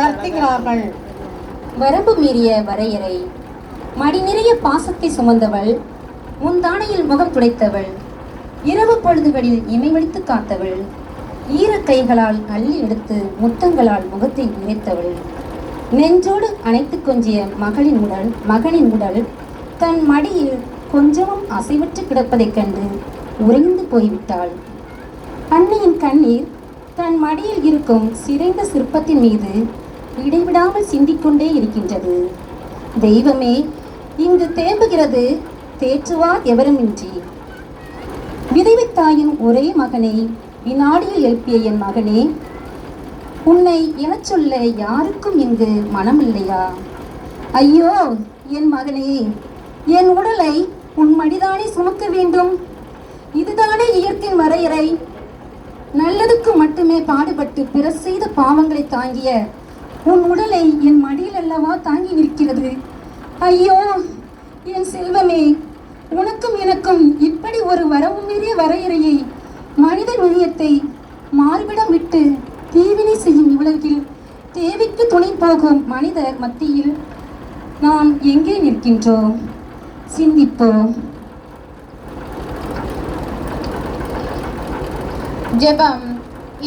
வளர்த்துகிறார்கள். வரம்பு மீறிய வரையறை. மடி நிறைய பாசத்தை சுமந்தவள், முந்தானையில் முகம் துடைத்தவள், இரவு பொழுதுகளில் இமைவெளித்து காத்தவள், ஈர கைகளால் அள்ளி எடுத்து முத்தங்களால் முகத்தை நிறைத்தவள், நெஞ்சோடு அணைத்து கொஞ்சிய மகனின் உடல் தன் மடியில் கொஞ்சமும் அசைவற்று கிடப்பதைக் கண்டு உறைந்து போய்விட்டாள். அன்னையின் கண்ணீர் தன் மடியில் இருக்கும் சிதைந்த சிற்பத்தின் மீது இடைவிடாமல் சிந்திக்கொண்டே இருக்கின்றது. தெய்வமே, இங்கு தேம்புகிறது தேற்றுவார் எவருமின்றி. விதைவித்தாயின் ஒரே மகனை வினாடியில் எழுப்பிய என் மகனே, உன்னை எனச் சொல்ல யாருக்கும் இங்கு மனமில்லையா? ஐயோ என் மகனே, என் உடலை உன் மடிதானே சுமக்க வேண்டும். இதுதானே இயற்கையின் வரையறை. நல்லதுக்கு மட்டுமே பாடுபட்டு பிறர் செய்த பாவங்களை தாங்கிய உன் உடலை என் மடியில் அல்லவா தாங்கி நிற்கிறது. ஐயோ என் செல்வமே, உனக்கும் எனக்கும் இப்படி ஒரு வரவு மீறிய வரையறையை, மனித நுண்ணியத்தை மார்பிடம் விட்டு தீவினை செய்யும் இவ்வுலகில் தேவைக்கு துணை போகும் மனிதர் மத்தியில் நாம் எங்கே நிற்கின்றோம்? சிந்திப்போம். ஜெபம்.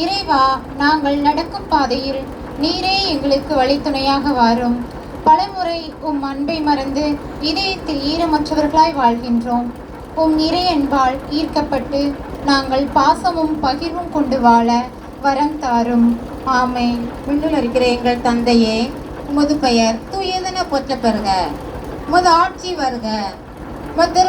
இறைவா, நாங்கள் நடக்கும் பாதையில் நீரே எங்களுக்கு வழித்துணையாக வாரும். பலமுறை உம் அன்பை மறந்து இதயத்தில் ஈரமற்றவர்களாய் வாழ்கின்றோம். உம் இறை அன்பால் ஈர்க்கப்பட்டு நாங்கள் பாசமும் பகிர்வும் கொண்டு வாழ வரம் தாரும். ஆமென். விண்ணில் இருக்கிற எங்கள் தந்தையே, உமது பெயர் தூயதென போற்றப் பெறுக. உமது ஆட்சி வருக. உமது